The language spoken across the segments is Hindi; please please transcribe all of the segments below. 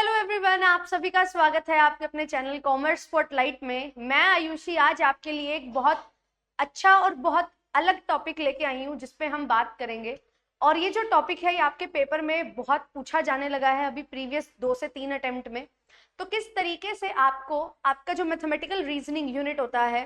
हेलो एवरीवन, आप सभी का स्वागत है आपके अपने चैनल कॉमर्स स्पॉटलाइट में। मैं आयुषी आज आपके लिए एक बहुत अच्छा और बहुत अलग टॉपिक लेके आई हूँ जिस पे हम बात करेंगे। और ये जो टॉपिक है ये आपके पेपर में बहुत पूछा जाने लगा है अभी प्रीवियस 2 से 3 अटेम्प्ट में। तो किस तरीके से आपको आपका जो मैथमेटिकल रीजनिंग यूनिट होता है,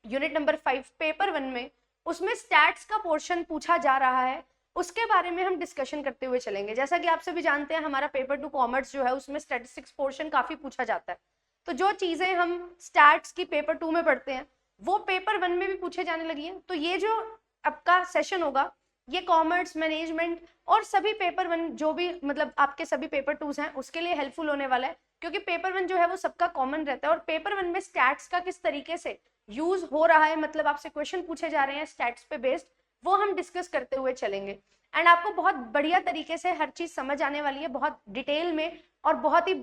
यूनिट नंबर 5 पेपर 1 में, उसमें स्टैट्स का पोर्शन पूछा जा रहा है, उसके बारे में हम डिस्कशन करते हुए चलेंगे। जैसा कि आप सभी जानते हैं हमारा पेपर 2 कॉमर्स जो है उसमें स्टैटिस्टिक्स पोर्शन काफी पूछा जाता है। तो जो चीजें हम स्टैट्स की पेपर 2 में पढ़ते हैं वो पेपर 1 में भी पूछे जाने लगी हैं। तो ये जो आपका सेशन होगा ये कॉमर्स, मैनेजमेंट और सभी पेपर 1 जो भी मतलब आपके सभी पेपर 2 हैं उसके लिए हेल्पफुल होने वाला है, क्योंकि पेपर 1 जो है वो सबका कॉमन रहता है। और पेपर 1 में स्टैट्स का किस तरीके से यूज हो रहा है, मतलब आपसे क्वेश्चन पूछे जा रहे हैं स्टैट्स पे बेस्ड, वो हम डिस्कस करते हुए चलेंगे। एंड आपको बहुत बढ़िया तरीके से हर चीज समझ आने वाली है, बहुत डिटेल में और बहुत ही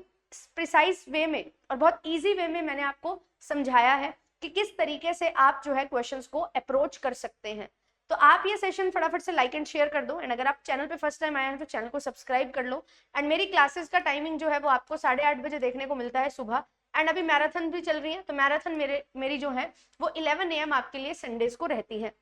प्रिसाइज वे में और बहुत इजी वे में मैंने आपको समझाया है कि किस तरीके से आप जो है क्वेश्चंस को अप्रोच कर सकते हैं। तो आप ये सेशन फटाफट से लाइक एंड शेयर कर दो। एंड अगर आप चैनल पे फर्स्ट टाइम आए हैं तो चैनल को सब्सक्राइब कर लो। एंड मेरी क्लासेस का टाइमिंग जो है वो आपको 8:30 बजे देखने को मिलता है सुबह। एंड अभी मैराथन भी चल रही है, तो मैराथन मेरी जो है वो 11 AM आपके लिए संडेज को रहती है।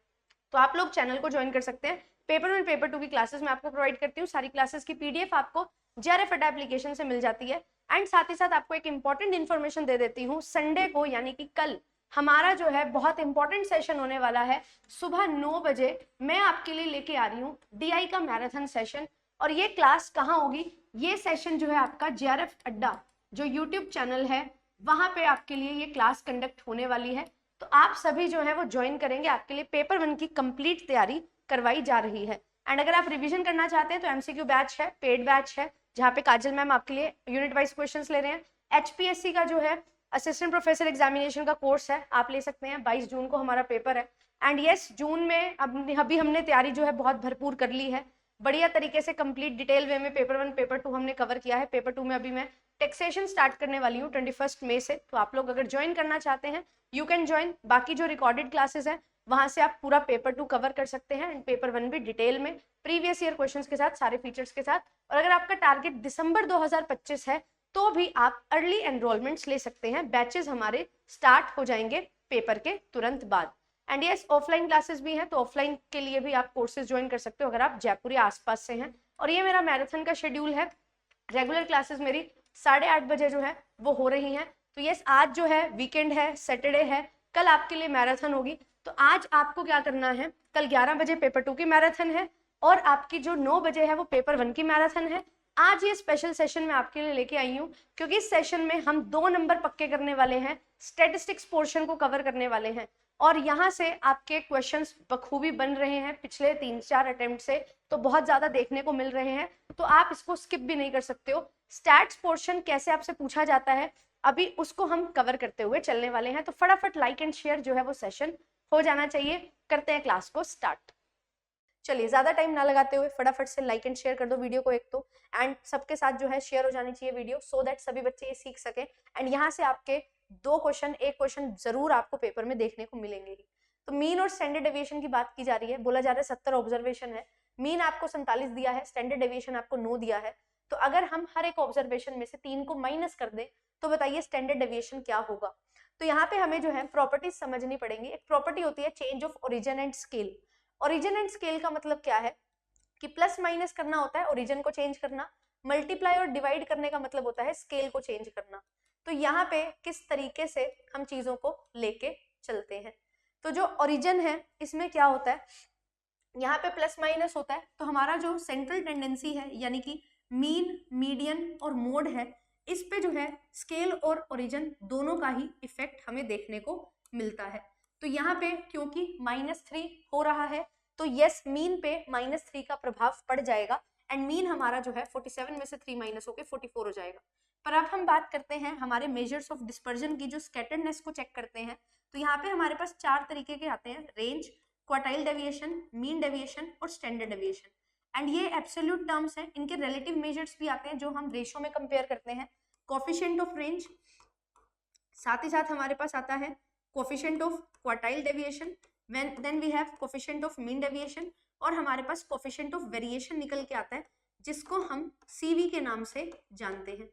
तो आप लोग चैनल को ज्वाइन कर सकते हैं। पेपर 1 पेपर 2 की क्लासेस मैं आपको प्रोवाइड करती हूँ। सारी क्लासेस की PDF आपको JRF अड्डा एप्लीकेशन से मिल जाती है। एंड साथ ही साथ आपको एक इंपॉर्टेंट इन्फॉर्मेशन दे देती हूँ, संडे को यानी कि कल हमारा जो है बहुत इंपॉर्टेंट सेशन होने वाला है। सुबह 9 बजे मैं आपके लिए लेके आ रही हूँ DI का मैराथन सेशन। और ये क्लास कहाँ होगी, ये सेशन जो है आपका JRF अड्डा जो यूट्यूब चैनल है वहां पे आपके लिए ये क्लास कंडक्ट होने वाली है। तो आप सभी जो है वो ज्वाइन करेंगे, आपके लिए पेपर 1 की कंप्लीट तैयारी करवाई जा रही है। एंड अगर आप रिवीजन करना चाहते हैं तो MCQ बैच है, पेड बैच है, जहाँ पे काजल मैम आपके लिए यूनिट वाइज क्वेश्चंस ले रहे हैं। HPSC का जो है असिस्टेंट प्रोफेसर एग्जामिनेशन का कोर्स है, आप ले सकते हैं। 22 जून को हमारा पेपर है। एंड यस, जून में अभी हमने तैयारी जो है बहुत भरपूर कर ली है, बढ़िया तरीके से कंप्लीट डिटेल वे में पेपर 1 पेपर 2 हमने कवर किया है। पेपर 2 में अभी मैं टैक्सेशन स्टार्ट करने वाली हूँ 21 मई से। तो आप लोग अगर ज्वाइन करना चाहते हैं यू कैन ज्वाइन। बाकी जो रिकॉर्डेड क्लासेस है वहां से आप पूरा पेपर 2 कवर कर सकते हैं, एंड पेपर 1 भी डिटेल में प्रीवियस ईयर क्वेश्चंस के साथ, सारे फीचर्स के साथ। और अगर आपका टारगेट दिसंबर 2025 है तो भी आप अर्ली एनरोलमेंट्स ले सकते हैं। बैचेस हमारे स्टार्ट हो जाएंगे पेपर के तुरंत बाद। एंड यस, ऑफलाइन क्लासेस भी हैं, तो ऑफलाइन के लिए भी आप कोर्सेज ज्वाइन कर सकते हो अगर आप जयपुर या आसपास से हैं। और ये मेरा मैराथन का शेड्यूल है। रेगुलर क्लासेस मेरी 8:30 बजे जो है वो हो रही हैं। तो यस, आज जो है वीकेंड है, सैटरडे है, कल आपके लिए मैराथन होगी। तो आज आपको क्या करना है, कल 11 बजे पेपर 2 की मैराथन है और आपकी जो 9 बजे है वो पेपर 1 की मैराथन है। आज ये स्पेशल सेशन मैं आपके लिए लेके आई हूँ क्योंकि इस सेशन में हम 2 नंबर पक्के करने वाले हैं, स्टैटिस्टिक्स पोर्शन को कवर करने वाले हैं। और यहाँ से आपके क्वेश्चंस बखूबी बन रहे हैं पिछले 3-4 अटेम्प्ट से, तो बहुत ज्यादा देखने को मिल रहे हैं, तो आप इसको स्किप भी नहीं कर सकते हो। स्टैट्स पोर्शन कैसे आपसे पूछा जाता है अभी उसको हम कवर करते हुए चलने वाले हैं। तो फटाफट लाइक एंड शेयर जो है वो सेशन हो जाना चाहिए। करते हैं क्लास को स्टार्ट। चलिए ज्यादा टाइम ना लगाते हुए फटाफट से लाइक एंड शेयर कर दो वीडियो को एक तो, एंड सबके साथ जो है शेयर हो जानी चाहिए वीडियो, सो दैट सभी बच्चे ये सीख सके। एंड यहाँ से आपके 2 क्वेश्चन, एक क्वेश्चन जरूर आपको पेपर में देखने को मिलेंगे ही। तो मीन और स्टैंडर्ड डेविएशन की बात की जा रही है, बोला जा रहा है 70 ऑब्जर्वेशन है, मीन आपको 47 दिया है, स्टैंडर्ड डेविएशन आपको 9 दिया है। तो अगर हम हर एक ऑब्जर्वेशन में से 3 को माइनस कर दें तो बताइए स्टैंडर्ड डेविएशन क्या होगा। तो यहाँ पे हमें जो है प्रॉपर्टीज समझनी पड़ेंगी। एक प्रॉपर्टी होती है change of origin and scale. Origin and scale का मतलब क्या है कि प्लस माइनस करना होता है ओरिजिन को चेंज करना, मल्टीप्लाई और डिवाइड करने का मतलब होता है स्केल को चेंज करना। तो यहाँ पे किस तरीके से हम चीजों को लेके चलते हैं, तो जो ओरिजिन है इसमें क्या होता है, यहाँ पे प्लस माइनस होता है। तो हमारा जो सेंट्रल टेंडेंसी है यानी कि मीन, मीडियन और मोड है, इस पे जो है स्केल और ओरिजिन दोनों का ही इफेक्ट हमें देखने को मिलता है। तो यहाँ पे क्योंकि -3 हो रहा है तो यस, मीन पे -3 का प्रभाव पड़ जाएगा। एंड मीन हमारा जो है 47 में से 3 माइनस होकर 44 हो जाएगा। पर अब हम बात करते हैं हमारे मेजर्स ऑफ डिस्पर्जन की, जो स्कैटर्डनेस को चेक करते हैं। तो यहाँ पे हमारे पास 4 तरीके के आते हैं, range, quartile deviation, mean deviation और स्टैंडर्ड डेविएशन। एंड ये एब्सोल्यूट टर्म्स हैं, इनके रिलेटिव मेजर्स भी आते हैं जो हम रेशो में कंपेयर करते हैं। कोफिशिएंट ऑफ रेंज, साथ ही साथ हमारे पास आता है coefficient of quartile deviation, then we have coefficient of mean deviation, और हमारे पास कोफिशिएंट ऑफ वेरिएशन निकल के आता है जिसको हम CV के नाम से जानते हैं।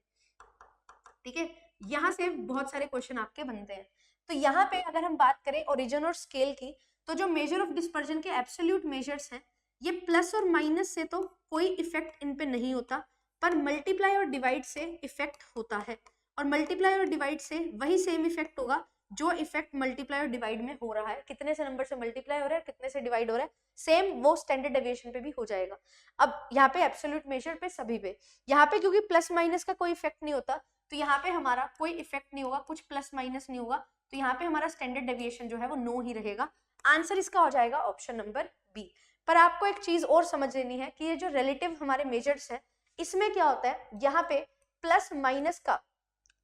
ठीक है, यहाँ से बहुत सारे क्वेश्चन आपके बनते हैं। तो यहाँ पे अगर हम बात करें ओरिजिन और स्केल की, तो जो मेजर ऑफ डिस्पर्जन के एब्सोल्यूट मेजर्स हैं, ये प्लस और माइनस से तो कोई इफेक्ट इन पे नहीं होता, पर मल्टीप्लाई और डिवाइड से इफेक्ट होता है। और मल्टीप्लाई और डिवाइड से वही सेम इफेक्ट होगा जो इफेक्ट मल्टीप्लाई और डिवाइड में हो रहा है। कितने से नंबर से मल्टीप्लाई हो रहा है, कितने से डिवाइड हो रहा है, सेम वो स्टैंडर्ड डेविएशन पे भी हो जाएगा। अब यहाँ पे एब्सोल्यूट मेजर पे सभी पे, यहाँ पे क्योंकि प्लस माइनस का कोई इफेक्ट नहीं होता, तो यहाँ पे हमारा कोई इफेक्ट नहीं होगा, कुछ प्लस माइनस नहीं होगा, तो यहाँ पे हमारा स्टैंडर्ड डेविएशन जो है वो नो ही रहेगा। आंसर इसका हो जाएगा ऑप्शन नंबर बी। पर आपको एक चीज और समझ लेनी है कि ये जो रिलेटिव हमारे मेजर्स है, इसमें क्या होता है, यहाँ पे प्लस माइनस का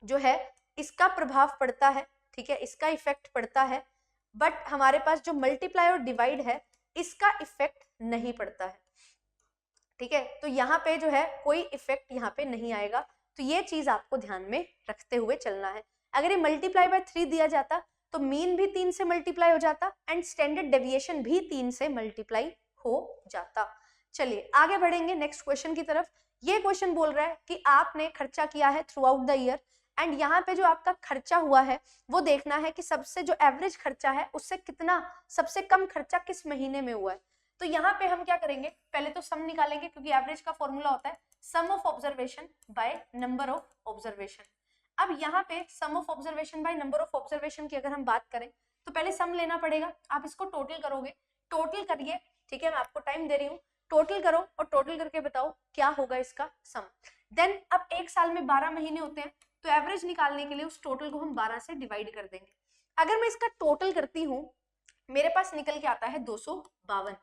जो है इसका प्रभाव पड़ता है, ठीक है, इसका इफेक्ट पड़ता है, बट हमारे पास जो मल्टीप्लाई और डिवाइड है इसका इफेक्ट नहीं पड़ता है, ठीक है। तो यहाँ पे जो है कोई इफेक्ट यहाँ पे नहीं आएगा, तो ये चीज आपको ध्यान में रखते हुए चलना है। अगर ये मल्टीप्लाई बाय 3 दिया जाता तो मीन भी 3 से मल्टीप्लाई हो जाता एंड स्टैंडर्ड डेविएशन भी 3 से मल्टीप्लाई हो जाता। चलिए आगे बढ़ेंगे नेक्स्ट क्वेश्चन की तरफ। ये क्वेश्चन बोल रहा है कि आपने खर्चा किया है through out the year, and यहाँ पे जो आपका खर्चा हुआ है वो देखना है कि सबसे जो एवरेज खर्चा है उससे कितना सबसे कम खर्चा किस महीने में हुआ है। तो यहाँ पे हम क्या करेंगे, पहले तो सम निकालेंगे, क्योंकि एवरेज का फॉर्मूला होता है sum of observation by number of observation. अब यहाँ पे sum of observation by number of observation की अगर हम बात करें तो पहले सम लेना पड़ेगा, आप इसको टोटल करोगे, टोटल करिए, ठीक है, मैं आपको टाइम दे रही हूँ, टोटल करो और टोटल करके बताओ क्या होगा इसका सम। देन अब एक साल में 12 महीने होते हैं, तो एवरेज निकालने के लिए उस टोटल को हम 12 से डिवाइड कर देंगे। अगर मैं इसका टोटल करती हूँ, मेरे पास निकल के आता है 252,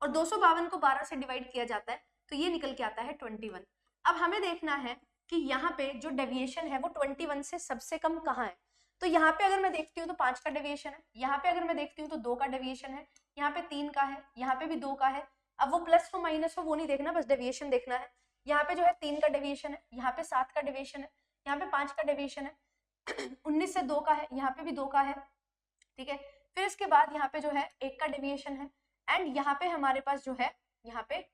और 252 को 12 से डिवाइड किया जाता है तो ये निकल के आता है 21। अब हमें देखना है कि यहाँ पे जो डेविएशन है वो 21 से सबसे कम कहाँ है। तो यहाँ पे अगर मैं देखती हूँ तो 5 का डेविएशन है, यहाँ पे अगर मैं देखती हूँ तो 2 का डेविएशन है, यहाँ पे 3 का है, यहाँ पे भी 2 का है। अब वो प्लस हो माइनस हो वो नहीं देखना, बस डेविएशन देखना है। यहाँ पे जो है 3 का डेविएशन है, यहाँ पे 7 का डेविएशन है, यहाँ पे 5 का डेविएशन है, 19 से 2 का है, यहाँ पे भी 2 का है, ठीक है। फिर इसके बाद यहाँ पे जो है 1 का डेविएशन है, एंड यहाँ पे हमारे पास जो है यहाँ पे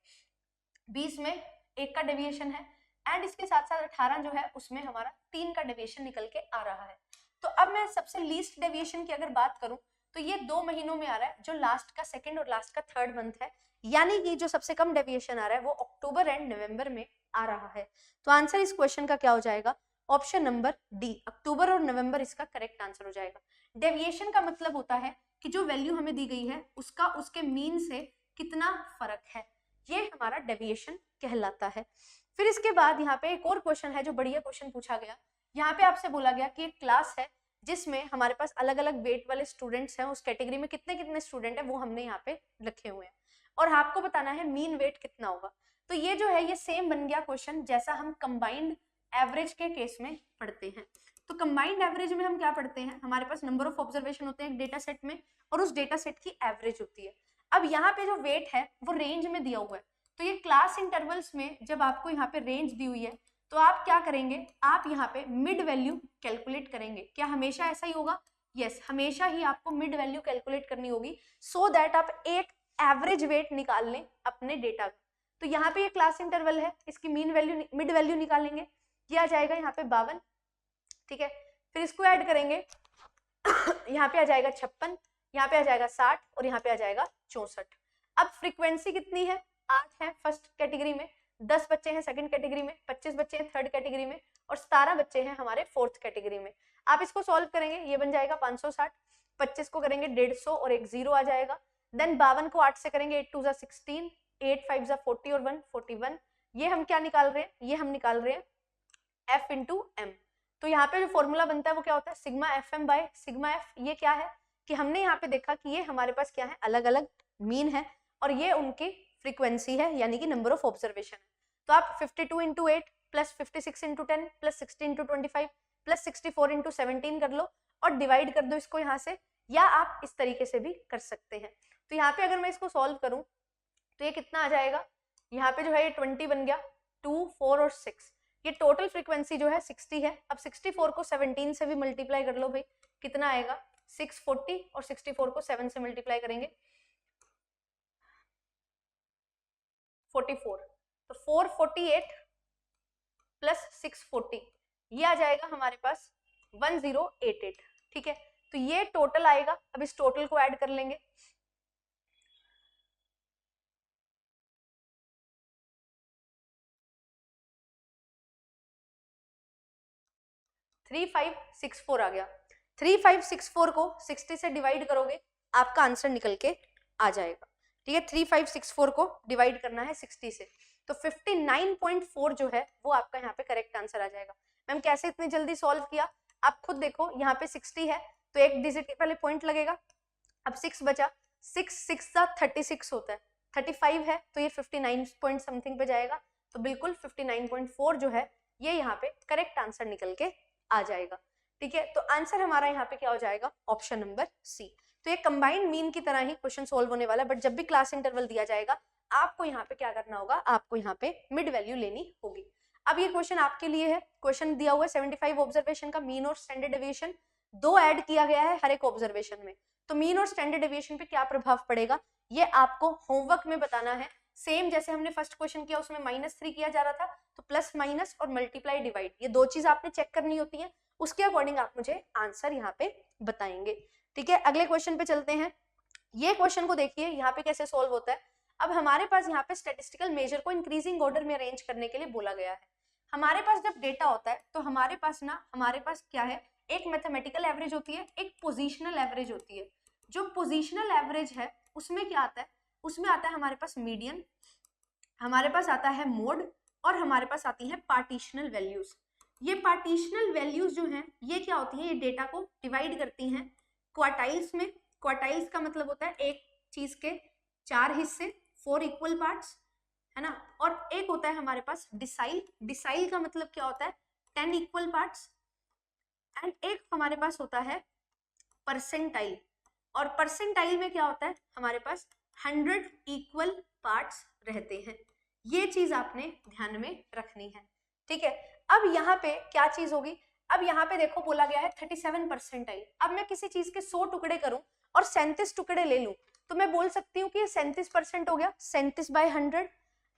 20 में 1 का डेविएशन है, एंड इसके साथ साथ 18 जो है उसमें हमारा 3 का डेविएशन निकल के आ रहा है। तो अब मैं सबसे लीस्ट डेविएशन की अगर बात करूं तो ये 2 महीनों में आ रहा है, जो लास्ट का सेकंड और लास्ट का थर्ड मंथ है, यानी कि जो सबसे कम डेविएशन आ रहा है वो अक्टूबर एंड नवंबर में आ रहा है। तो आंसर इस क्वेश्चन का क्या हो जाएगा, ऑप्शन नंबर डी, अक्टूबर और नवंबर इसका करेक्ट आंसर हो जाएगा। डेविएशन का मतलब होता है कि जो वैल्यू हमें दी गई है उसका उसके मीन से कितना फर्क है, ये हमारा डेविएशन कहलाता है। फिर इसके बाद यहाँ पे एक और क्वेश्चन है जो बढ़िया क्वेश्चन पूछा गया। यहाँ पे आपसे बोला गया कि एक क्लास है जिसमें हमारे पास अलग अलग वेट वाले स्टूडेंट्स हैं, उस कैटेगरी में कितने कितने स्टूडेंट हैं वो हमने यहाँ पे रखे हुए हैं, और आपको बताना है मीन वेट कितना होगा। तो ये जो है ये सेम बन गया क्वेश्चन जैसा हम कंबाइंड एवरेज के केस में पढ़ते हैं। तो कंबाइंड एवरेज में हम क्या पढ़ते हैं, हमारे पास नंबर ऑफ ऑब्जर्वेशन होते हैं एक डेटा सेट में, और उस डेटा सेट की एवरेज होती है। अब यहाँ पे जो वेट है वो रेंज में दिया हुआ है, तो ये क्लास इंटरवल्स में जब आपको यहाँ पे रेंज दी हुई है तो आप क्या करेंगे, आप यहाँ पे मिड वैल्यू कैलकुलेट करेंगे। क्या हमेशा ऐसा ही होगा, यस, हमेशा ही आपको मिड वैल्यू कैलकुलेट करनी होगी, सो दैट आप एक एवरेज वेट निकाल लें अपने डेटा का। तो यहाँ पे ये क्लास इंटरवल है, इसकी मीन वैल्यू मिड वैल्यू निकालेंगे, ये आ जाएगा यहाँ पे 52, ठीक है। फिर इसको ऐड करेंगे, यहाँ पे आ जाएगा 56, यहाँ पे आ जाएगा 60, और यहाँ पे आ जाएगा 64। अब फ्रीक्वेंसी कितनी है, 8 है फर्स्ट कैटेगरी में, 10 बच्चे हैं सेकंड कैटेगरी में, 25 बच्चे हैं थर्ड कैटेगरी में, और 17 बच्चे हैं हमारे फोर्थ कैटेगरी में। आप इसको सॉल्व करेंगे, ये बन जाएगा 560, 25 को करेंगे 150 और एक 0 आ जाएगा। देन 52 को 8 से करेंगे, 8 2 जा 16, 8 5 जा 40 और 1 41। ये हम क्या निकाल रहे हैं, ये हम निकाल रहे हैं F इंटू एम। तो यहाँ पे जो फॉर्मूला बनता है वो क्या होता है, sigma F M by sigma F. ये क्या है कि हमने यहाँ पे देखा कि ये हमारे पास क्या है, अलग अलग मीन है, और ये उनकी फ्रीक्वेंसी है यानी कि नंबर ऑफ ऑब्जर्वेशन है। तो आप 52 into 8 plus 56 into 10 plus 16 into 25 plus 64 into 17 कर लो और डिवाइड कर दो इसको यहाँ से, या आप इस तरीके से भी कर सकते हैं। तो यहाँ पे अगर मैं इसको सॉल्व करूँ तो ये कितना आ जाएगा, यहाँ पे जो है ये 20 बन गया, 2 4 और 6, ये टोटल फ्रीक्वेंसी जो है 60 है। अब 64 को 17 से भी मल्टीप्लाई कर लो भाई, कितना आएगा 640, और 64 को 7 से मल्टीप्लाई करेंगे 44, तो 448 प्लस 640, ये आ जाएगा हमारे पास 1088, ठीक है। तो ये टोटल आएगा, अब इस टोटल को ऐड कर लेंगे। 3564 आ गया। 3564 को 60 से डिवाइड करोगे, आपका आंसर निकल के आ जाएगा, ठीक है। 3564 को डिवाइड करना है 60 से, तो 59.4 जो है वो आपका यहाँ पे करेक्ट आंसर आ जाएगा। मैम कैसे इतनी जल्दी सॉल्व किया, आप खुद देखो, यहाँ पे 60 है तो एक डिजिट के पहले पॉइंट लगेगा, अब 6 बचा, 6 का 36 होता है, 35 है तो ये 59 पॉइंट समथिंग पे जाएगा, तो बिल्कुल 59.4 जो है ये यहाँ पे करेक्ट आंसर निकल के आ जाएगा, ठीक है। तो आंसर हमारा यहाँ पे क्या हो जाएगा, ऑप्शन नंबर सी। तो ये कंबाइंड मीन की तरह ही क्वेश्चन सोल्व होने वाला है, बट जब भी क्लास इंटरवल दिया जाएगा आपको यहाँ पे क्या करना होगा, आपको यहाँ पे मिड वैल्यू लेनी होगी। अब ये क्वेश्चन आपके लिए है, क्वेश्चन दिया हुआ है 75 ऑब्जर्वेशन का, मीन और स्टैंडर्ड डेविएशन 2 ऐड किया गया है हर एक ऑब्जर्वेशन में, तो मीन और स्टैंडर्ड डेविएशन पे क्या प्रभाव पड़ेगा ये आपको होमवर्क में बताना है। सेम जैसे हमने फर्स्ट क्वेश्चन किया उसमें -3 किया जा रहा था, तो प्लस माइनस और मल्टीप्लाई डिवाइड ये 2 चीज आपने चेक करनी होती है, उसके अकॉर्डिंग आप मुझे आंसर यहाँ पे बताएंगे, ठीक है। अगले क्वेश्चन पे चलते हैं। ये क्वेश्चन को देखिए यहाँ पे कैसे सोल्व होता है। अब हमारे पास यहाँ पे स्टैटिस्टिकल मेजर को इंक्रीजिंग ऑर्डर में अरेंज करने के लिए बोला गया है। हमारे पास जब डेटा होता है तो हमारे पास क्या है, एक मैथमेटिकल एवरेज होती है, एक पोजिशनल एवरेज होती है। जो पोजिशनल एवरेज है उसमें क्या आता है, उसमें आता है हमारे पास मीडियन, हमारे पास आता है मोड, और हमारे पास आती है पार्टीशनल वैल्यूज। ये पार्टीशनल वैल्यूज जो हैं ये क्या होती है, ये डेटा को डिवाइड करती हैं क्वार्टाइल्स में। क्वार्टाइल्स का मतलब होता है एक चीज के 4 हिस्से, 4 इक्वल पार्ट्स, है ना। और एक होता है हमारे पास डिसाइल, डिसाइल का मतलब क्या होता है 10 इक्वल पार्ट्स, एंड एक हमारे पास होता है परसेंटाइल, और परसेंटाइल में क्या होता है हमारे पास 100 इक्वल पार्ट्स रहते हैं। ये चीज आपने ध्यान में रखनी है, ठीक है। अब यहाँ पे क्या चीज होगी, अब यहाँ पे देखो बोला गया है 37 परसेंटाइल। अब मैं किसी चीज के 100 टुकड़े करूं और 37 टुकड़े ले लूं तो मैं बोल सकती हूँ कि ये 37% हो गया, 37/100।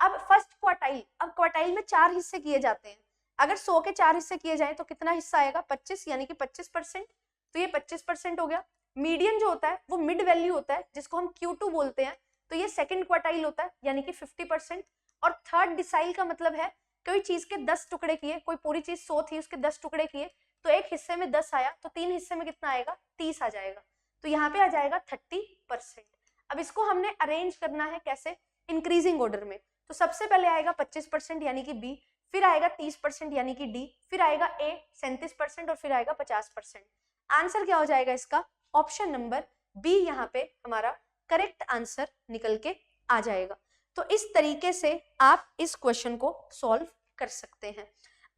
अब फर्स्ट क्वार्टाइल, अब क्वार्टाइल में 4 हिस्से किए जाते हैं, अगर 100 के 4 हिस्से किए जाए तो कितना हिस्सा आएगा, 25, यानी कि 25%, तो ये 25% हो गया। मीडियन जो होता है वो मिड वैल्यू होता है जिसको हम Q2 बोलते हैं, तो ये सेकंड क्वार्टाइल होता है यानी कि 50%। और थर्ड डिसाइल का मतलब है कोई चीज के 10 टुकड़े किए, कोई पूरी चीज 100 थी उसके 10 टुकड़े किए, तो एक हिस्से में 10 आया तो 3 हिस्से में कितना आएगा, 30 आ जाएगा, तो यहाँ पे आ जाएगा 30%। अब इसको हमने अरेंज करना है कैसे, इंक्रीजिंग ऑर्डर में। तो सबसे पहले आएगा 25% यानी कि बी, फिर आएगा 30% यानी कि डी, फिर आएगा ए 37% और फिर आएगा 50%। आंसर क्या हो जाएगा इसका, ऑप्शन नंबर बी यहाँ पे हमारा करेक्ट आंसर निकल के आ जाएगा। तो इस तरीके से आप इस क्वेश्चन को सॉल्व कर सकते हैं।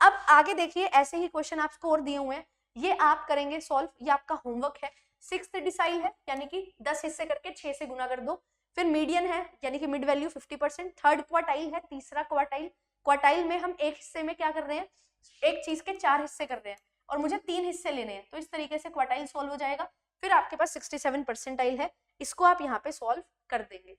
अब आगे देखिए, ऐसे ही क्वेश्चन आपको और दिए हुए हैं, ये आप करेंगे सॉल्व, ये आपका होमवर्क है। 6th डिसाइल है यानी कि 10 हिस्से करके 6 से गुना कर दो, फिर मीडियन है यानी कि मिड वैल्यू 50%, थर्ड क्वार्टाइल है तीसरा क्वार्टाइल, क्वार्टाइल में हम एक हिस्से में क्या कर रहे हैं, एक चीज के 4 हिस्से कर रहे हैं और मुझे 3 हिस्से लेने हैं, तो इस तरीके से क्वार्टाइल सॉल्व हो जाएगा। फिर आपके पास 67 परसेंटाइल है, इसको आप यहाँ पे सॉल्व कर देंगे।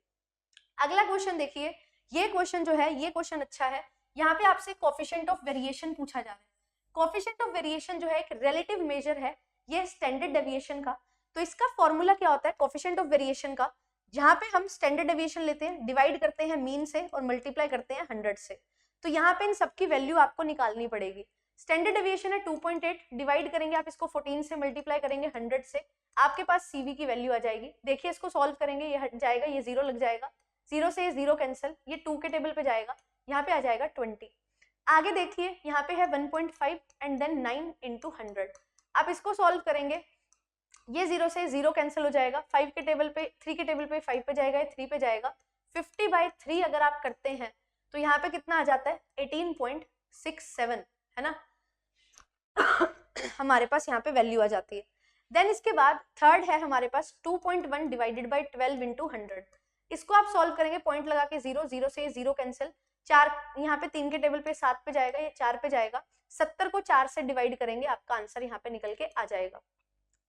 अगला क्वेश्चन देखिए, ये क्वेश्चन जो है ये क्वेश्चन अच्छा है, यहाँ पे आपसे कोफिशिएंट ऑफ वेरिएशन पूछा जा रहा है। कोफिशिएंट ऑफ वेरिएशन जो है एक रिलेटिव मेजर है, ये स्टैंडर्ड डेविएशन का, तो इसका फॉर्मूला क्या होता है कोफिशिएंट ऑफ वेरिएशन का, जहाँ पे हम स्टैंडर्ड डेविएशन लेते हैं, डिवाइड करते हैं मीन से और मल्टीप्लाई करते हैं 100 से, तो यहाँ पे इन सबकी वैल्यू आपको निकालनी पड़ेगी। स्टैंडर्ड डेविएशन है 2.8, डिवाइड करेंगे आप इसको 14 से, मल्टीप्लाई करेंगे 100 से, आपके पास CV की वैल्यू आ जाएगी। देखिए इसको सॉल्व करेंगे, ये हट जाएगा, ये 0 लग जाएगा, 0 से ये 0 कैंसिल, ये 2 के टेबल पे जाएगा, यहाँ पे आ जाएगा 20। आगे देखिए यहाँ पे है 1.5 एंड देन 9 into 100, आप इसको सॉल्व करेंगे, ये 0 से 0 कैंसिल हो जाएगा, 5 के टेबल पे 3 के टेबल पे 5 पे जाएगा, 3 पे जाएगा, 50/3 अगर आप करते हैं तो यहाँ पे कितना आ जाता है 18.67, है ना हमारे पास यहाँ पे वैल्यू आ जाती है। देन इसके बाद थर्ड है हमारे पास 2.1 डिवाइडेड बाई 12 into 100, इसको आप सॉल्व करेंगे, पॉइंट लगा के 0, 0 से 0 कैंसिल, 4 यहाँ पे 3 के टेबल पे 7 पे जाएगा, ये 4 पे जाएगा, 70 को 4 से डिवाइड करेंगे, आपका आंसर यहाँ पे निकल के आ जाएगा।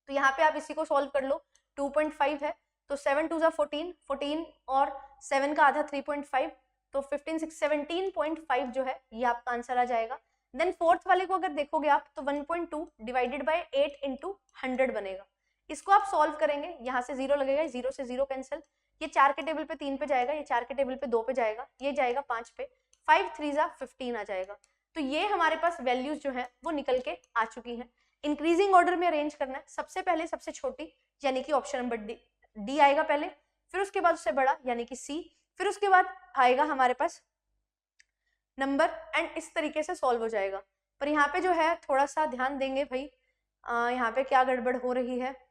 तो यहाँ पे आप इसी को सॉल्व कर लो, 2.5 है तो 7 2 14, 14 और 7 का आधा 3.5, तो 15 6 17.5 जो है ये आपका आंसर आ जाएगा। देन फोर्थ वाले को अगर देखोगे आप तो 1.2 डिवाइडेड बाय 8 इंटू 100 बनेगा। इसको आप सॉल्व करेंगे, यहाँ से 0 लगेगा, 0 से 0 कैंसिल, ये 4 के टेबल पे 3 पे जाएगा, ये 4 के टेबल पे 2 पे जाएगा, ये जाएगा 5 पे, 5 3 15 आ जाएगा। तो ये हमारे पास वैल्यूज जो है वो निकल के आ चुकी हैं। इंक्रीजिंग ऑर्डर में अरेंज करना है, सबसे पहले सबसे छोटी यानी कि ऑप्शन नंबर डी आएगा पहले, फिर उसके बाद उससे बड़ा यानी कि सी, फिर उसके बाद आएगा हमारे पास नंबर, एंड इस तरीके से सॉल्व हो जाएगा। पर यहाँ पे जो है थोड़ा सा ध्यान देंगे भाई, यहाँ पे क्या गड़बड़ हो रही है।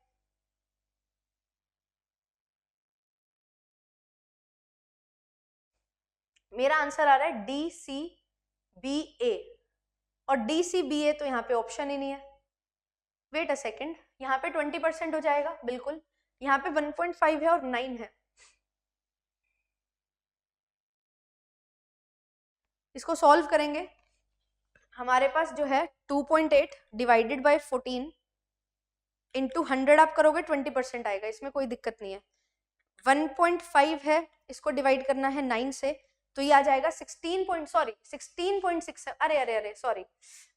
मेरा आंसर आ रहा है डी सी बी ए, और डी सी बी ए तो यहाँ पे ऑप्शन ही नहीं है। वेट अ सेकेंड, यहाँ पे 20% हो जाएगा बिल्कुल, यहाँ पे 1.5 है और 9 है। इसको सॉल्व करेंगे, हमारे पास जो है 2.8 डिवाइडेड बाय 14 इंटू 100 आप करोगे 20% आएगा, इसमें कोई दिक्कत नहीं है। 1.5 है, इसको डिवाइड करना है 9 से, तो ये आ जाएगा 16.6, अरे अरे अरे सॉरी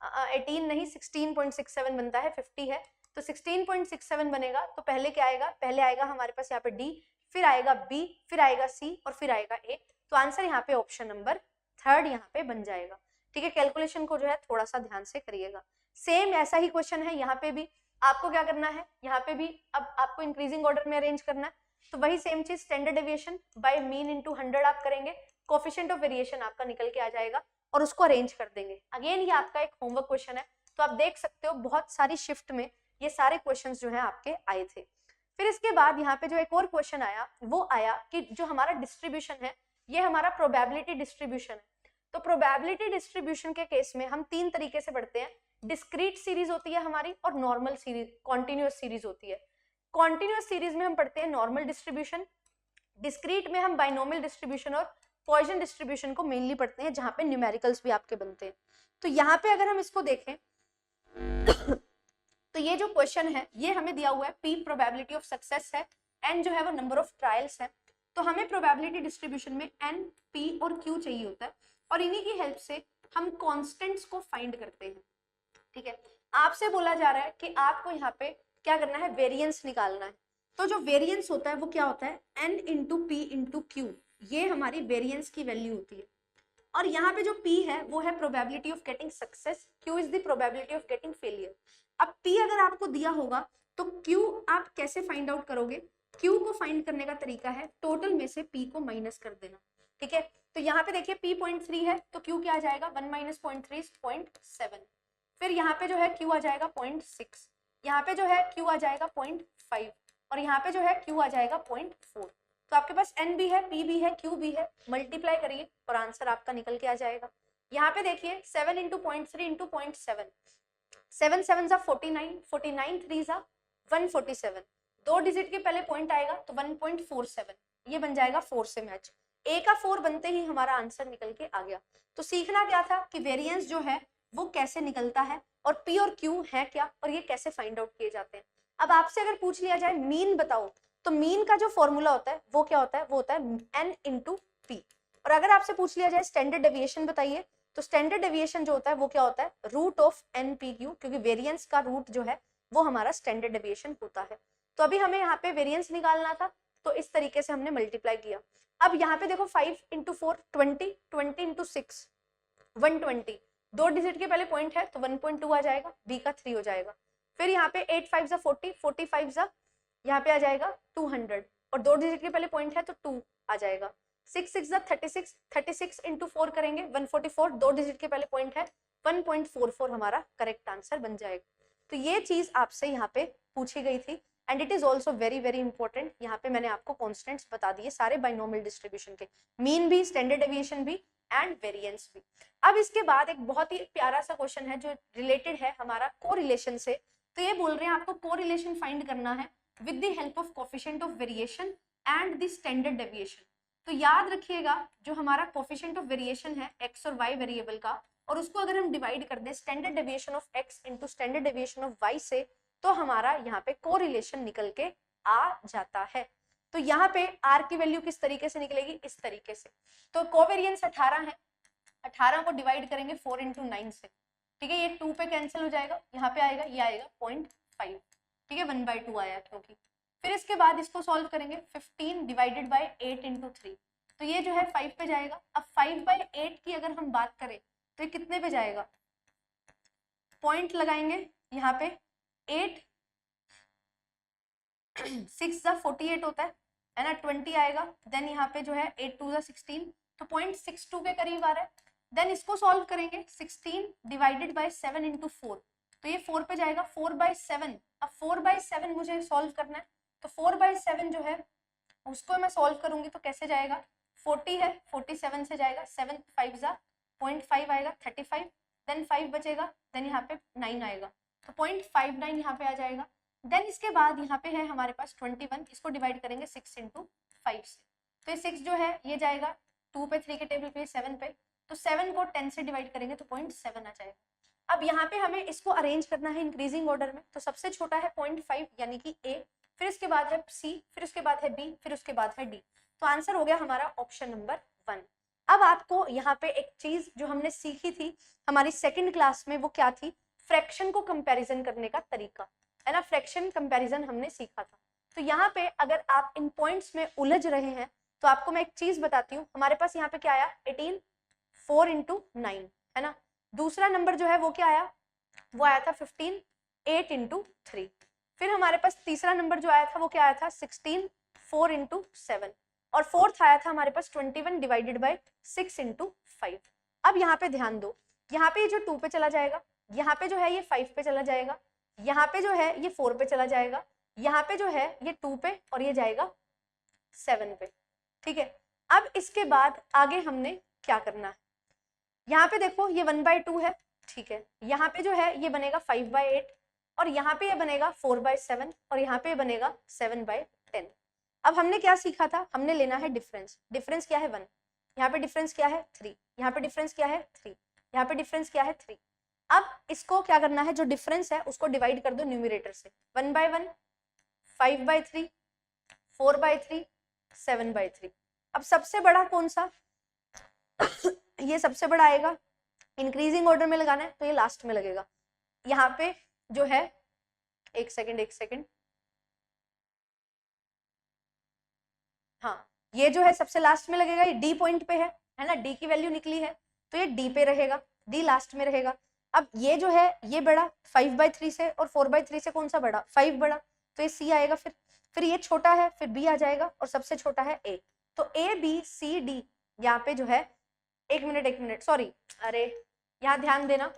18 नहीं 16.67 बनता है, 50 है तो 16.67 बनेगा। तो पहले क्या आएगा, पहले आएगा हमारे पास यहाँ पे डी, फिर आएगा बी, फिर आएगा सी और फिर आएगा ए। तो आंसर यहाँ पे ऑप्शन नंबर 3 यहाँ पे बन जाएगा। ठीक है, कैलकुलेशन को जो है थोड़ा सा ध्यान से करिएगा। सेम ऐसा ही क्वेश्चन है यहाँ पे भी, आपको क्या करना है, यहाँ पे भी अब आपको इंक्रीजिंग ऑर्डर में अरेंज करना है, तो वही सेम चीज standard deviation by mean into 100 आप करेंगे, कोफिशिएंट ऑफ वेरिएशन आपका निकल के आ जाएगा और उसको अरेंज कर देंगे। अगेन ये आपका एक होमवर्क क्वेश्चन है, तो आप देख सकते हो बहुत सारी शिफ्ट में ये सारे क्वेश्चंस जो है आपके आए थे। फिर इसके बाद यहाँ पे जो एक और क्वेश्चन आया वो आया कि जो हमारा डिस्ट्रीब्यूशन है ये हमारा प्रोबेबिलिटी डिस्ट्रीब्यूशन है। तो प्रोबेबिलिटी डिस्ट्रीब्यूशन के केस में हम 3 तरीके से पढ़ते हैं, डिस्क्रीट सीरीज होती है हमारी और नॉर्मल सीरीज, कॉन्टिन्यूअस सीरीज होती है। कॉन्टिन्यूअस सीरीज में हम पढ़ते हैं नॉर्मल डिस्ट्रीब्यूशन, डिस्क्रीट में हम बाइनोमियल डिस्ट्रीब्यूशन और पॉइसन डिस्ट्रीब्यूशन को मेनली पढ़ते हैं, जहां पे न्यूमेरिकल्स भी आपके बनते हैं। तो यहाँ पे अगर हम इसको देखें तो ये जो क्वेश्चन है ये हमें दिया हुआ है, पी प्रोबेबिलिटी ऑफ सक्सेस है, एन जो है वो नंबर ऑफ ट्रायल्स है। तो हमें प्रोबेबिलिटी डिस्ट्रीब्यूशन में एन, पी और क्यू चाहिए होता है, और इन्हीं की हेल्प से हम कॉन्स्टेंट्स को फाइंड करते हैं। ठीक है, आपसे बोला जा रहा है कि आपको यहाँ पे क्या करना है, वेरिएंस निकालना है। तो जो वेरिएंस होता है वो क्या होता है, N into P into Q, ये हमारी वेरिएंस की वैल्यू होती है। और यहाँ पे जो P है वो है probability of getting success, Q is the probability of getting failure. अब P अगर आपको दिया होगा तो Q आप कैसे फाइंड आउट करोगे, Q को फाइंड करने का तरीका है टोटल में से P को माइनस कर देना। ठीक है, तो यहाँ पे देखिए P 0.3 है तो Q क्या आ जाएगा, 1 माइनस 0.3 इज 0.7। फिर यहाँ पे जो है Q आ जाएगा 0.6, यहाँ पे जो है Q आ जाएगा 0.5 और यहाँ पे जो है Q आ जाएगा 0.4। तो आपके पास N भी है, P भी है, Q भी है, मल्टीप्लाई करिए और आंसर आपका निकल के आ जाएगा। यहाँ पे देखिए 7 इंटू 0.3 इंटू 0.7, 7 7 जा 49, 49 3 जा 147, 2 डिजिट के पहले पॉइंट आएगा तो 1.47, ये बन जाएगा 4 से मैच। A का 4 बनते ही हमारा आंसर निकल के आ गया। तो सीखना क्या था कि वेरिएंस जो है वो कैसे निकलता है और P और Q है क्या और ये कैसे फाइंड आउट किए जाते हैं। अब आपसे अगर पूछ लिया जाए मीन बताओ, तो मीन का जो फॉर्मूला होता है वो क्या होता है, वो होता है n इंटू पी। और अगर आपसे पूछ लिया जाए स्टैंडर्ड डेविएशन बताइए, तो स्टैंडर्ड डेविएशन जो होता है वो क्या होता है, root of N P Q, क्योंकि वेरिएंस का रूट जो है वो हमारा स्टैंडर्ड डेविएशन होता है। तो अभी हमें यहाँ पे वेरिएंस निकालना था तो इस तरीके से हमने मल्टीप्लाई किया। अब यहाँ पे देखो 5 इंटू 4 20, 20 इंटू 6 120, 2 डिजिट के पहले पॉइंट है तो 1.2 आ जाएगा, बी का 3 हो जाएगा। फिर यहाँ पे 8 5 जा 40, 45 जा यहाँ पे आ जाएगा 200 और 2 डिजिट के पहले पॉइंट है तो 2 आ जाएगा। 6 6 जा 36, 36 इंटू 4 करेंगे 144, 2 डिजिट के पहले पॉइंट है 1.44 हमारा करेक्ट आंसर बन जाएगा। तो ये चीज आपसे यहाँ पे पूछी गई थी and it is also very very important. यहाँ पे मैंने आपको कॉन्स्टेंट्स बता दिए सारे बाइनोमियल डिस्ट्रीब्यूशन के, मीन भी, स्टैंडर्ड डेविएशन भी एंड वेरिएंस भी। अब इसके बाद एक बहुत ही प्यारा सा क्वेश्चन है जो रिलेटेड है हमारा कोरिलेशन से। तो ये बोल रहे हैं आपको कोरिलेशन फाइंड करना है with the help of coefficient of variation and the standard deviation। तो याद रखिएगा जो हमारा coefficient of variation है x और y वेरिएबल का, और उसको अगर हम डिवाइड कर दें standard deviation of x into standard deviation of y से, तो हमारा यहाँ पे कोरिलेशन निकल के आ जाता है। तो यहाँ पे r की वैल्यू किस तरीके से निकलेगी, इस तरीके से। तो कोवेरियंस 18 है, 18 को डिवाइड करेंगे 4 इंटू 9 से, ठीक है, ये 2 पे कैंसिल हो जाएगा, यहाँ पे आएगा, ये आएगा 0.5, ठीक है, 1/2 आया क्योंकि। फिर इसके बाद इसको सॉल्व करेंगे, 15 डिवाइडेड बाई 8 इंटू 3, तो ये जो है 5 पे जाएगा। अब 5/8 की अगर हम बात करें तो ये कितने पे जाएगा, पॉइंट लगाएंगे यहाँ पे, 8 6 ज़ा 48 होता है ना, 20 आएगा, देन यहाँ पे जो है 8 2 ज़ा 16, तो 0.62 के करीब आ रहा है। देन इसको सॉल्व करेंगे, 16 डिवाइडेड बाई 7 इंटू 4, तो ये 4 पे जाएगा, 4/7। अब 4/7 मुझे सॉल्व करना है, तो 4/7 जो है उसको मैं सॉल्व करूंगी तो कैसे जाएगा, 40 है, 47 से जाएगा, 7 5 ज़ा 0.5 आएगा, 35, देन 5 बचेगा, देन यहाँ पे 9 आएगा, तो 0.59 यहाँ पे आ जाएगा। देन इसके बाद यहाँ पे है हमारे पास 21, इसको डिवाइड करेंगे 6 इंटू 5 से, तो ये 6 जो है ये जाएगा 2 पे, 3 के टेबल पे, 7 पे, तो 7 को 10 से डिवाइड करेंगे तो 0.7 आ जाएगा। अब यहाँ पे हमें इसको अरेंज करना है इंक्रीजिंग ऑर्डर में, तो सबसे छोटा है 0.5 यानी कि ए, फिर इसके बाद है सी, फिर उसके बाद है बी, फिर उसके बाद है डी, तो आंसर हो गया हमारा ऑप्शन नंबर 1। अब आपको यहाँ पे एक चीज जो हमने सीखी थी हमारी सेकंड क्लास में, वो क्या थी, फ्रैक्शन को कंपैरिजन करने का तरीका, है ना, फ्रैक्शन कंपैरिजन हमने सीखा था। तो यहाँ पे अगर आप इन पॉइंट्स में उलझ रहे हैं तो आपको मैं एक चीज बताती हूँ, हमारे पास यहाँ पे क्या आया, 18 4 इंटू 9, है ना। दूसरा नंबर जो है वो क्या आया, वो आया था 15 8 इंटू 3। फिर हमारे पास तीसरा नंबर जो आया था वो क्या आया था, 16 4 इंटू 7, और फोर्थ आया था हमारे पास 21 डिवाइडेड बाई 6 इंटू 5। अब यहाँ पे ध्यान दो, यहाँ पे जो 2 पे चला जाएगा, यहाँ पे जो है ये 5 पे चला जाएगा, यहाँ पे जो है ये 4 पे चला जाएगा, यहाँ पे जो है ये 2 पे, और ये जाएगा 7 पे, ठीक है। अब इसके बाद आगे हमने क्या करना है, यहाँ पे देखो ये 1/2 है, ठीक है, यहाँ पे जो है ये बनेगा 5/8, और यहाँ पे ये बनेगा 4/7, और यहाँ पे बनेगा 7/10। अब हमने क्या सीखा था, हमने लेना है डिफरेंस, डिफरेंस क्या है 1, यहाँ पे डिफरेंस क्या है 3, यहाँ पे डिफरेंस क्या है 3, यहाँ पे डिफरेंस क्या है 3। अब इसको क्या करना है, जो डिफरेंस है उसको डिवाइड कर दो न्यूमरेटर से, 1/1 5/3 4/3 7/3। अब सबसे बड़ा कौन सा ये सबसे बड़ा आएगा, इंक्रीजिंग ऑर्डर में लगाना है तो ये लास्ट में लगेगा। यहाँ पे जो है एक सेकंड, हाँ ये जो है सबसे लास्ट में लगेगा, ये डी पॉइंट पे है ना, डी की वैल्यू निकली है तो ये डी पे रहेगा, डी लास्ट में रहेगा। अब ये जो है ये बड़ा 5/3 से, और 4/3 से कौन सा बड़ा, 5 बड़ा, तो ये सी आएगा, फिर ये छोटा है, फिर बी आ जाएगा, और सबसे छोटा है ए, तो ए बी सी डी यहाँ पे जो है, एक मिनट सॉरी, अरे यहाँ ध्यान देना,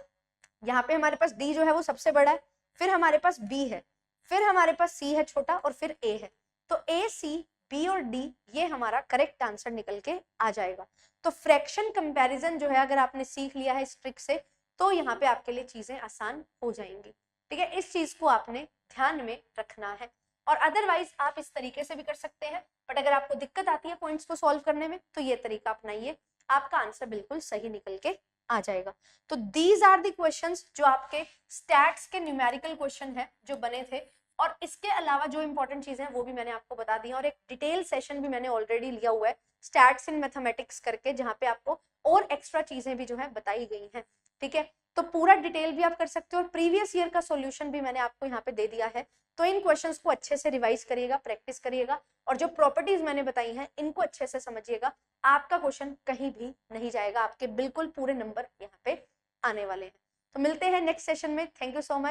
यहाँ पे हमारे पास डी जो है वो सबसे बड़ा है, फिर हमारे पास बी है, फिर हमारे पास सी है छोटा, और फिर ए है, तो ए सी बी और डी ये हमारा करेक्ट आंसर निकल के आ जाएगा। तो फ्रैक्शन कंपैरिजन जो है अगर आपने सीख लिया है इस ट्रिक से, तो यहाँ पे आपके लिए चीजें आसान हो जाएंगी, ठीक है। इस चीज को आपने ध्यान में रखना है, और अदरवाइज आप इस तरीके से भी कर सकते हैं, बट अगर आपको दिक्कत आती है पॉइंट्स को सॉल्व करने में तो ये तरीका अपनाइए, आपका आंसर बिल्कुल सही निकल के आ जाएगा। तो दीज आर दी क्वेश्चंस जो आपके स्टैट्स के न्यूमेरिकल क्वेश्चन है जो बने थे, और इसके अलावा जो इंपॉर्टेंट चीजें हैं वो भी मैंने आपको बता दी, और एक डिटेल सेशन भी मैंने ऑलरेडी लिया हुआ है स्टैट्स इन मैथमेटिक्स करके, जहाँ पे आपको और एक्स्ट्रा चीजें भी जो है बताई गई हैं, ठीक है। तो पूरा डिटेल भी आप कर सकते हो, और प्रीवियस ईयर का सॉल्यूशन भी मैंने आपको यहाँ पे दे दिया है। तो इन क्वेश्चंस को अच्छे से रिवाइज करिएगा, प्रैक्टिस करिएगा, और जो प्रॉपर्टीज मैंने बताई हैं इनको अच्छे से समझिएगा, आपका क्वेश्चन कहीं भी नहीं जाएगा, आपके बिल्कुल पूरे नंबर यहाँ पे आने वाले हैं। तो मिलते हैं नेक्स्ट सेशन में, थैंक यू सो मच।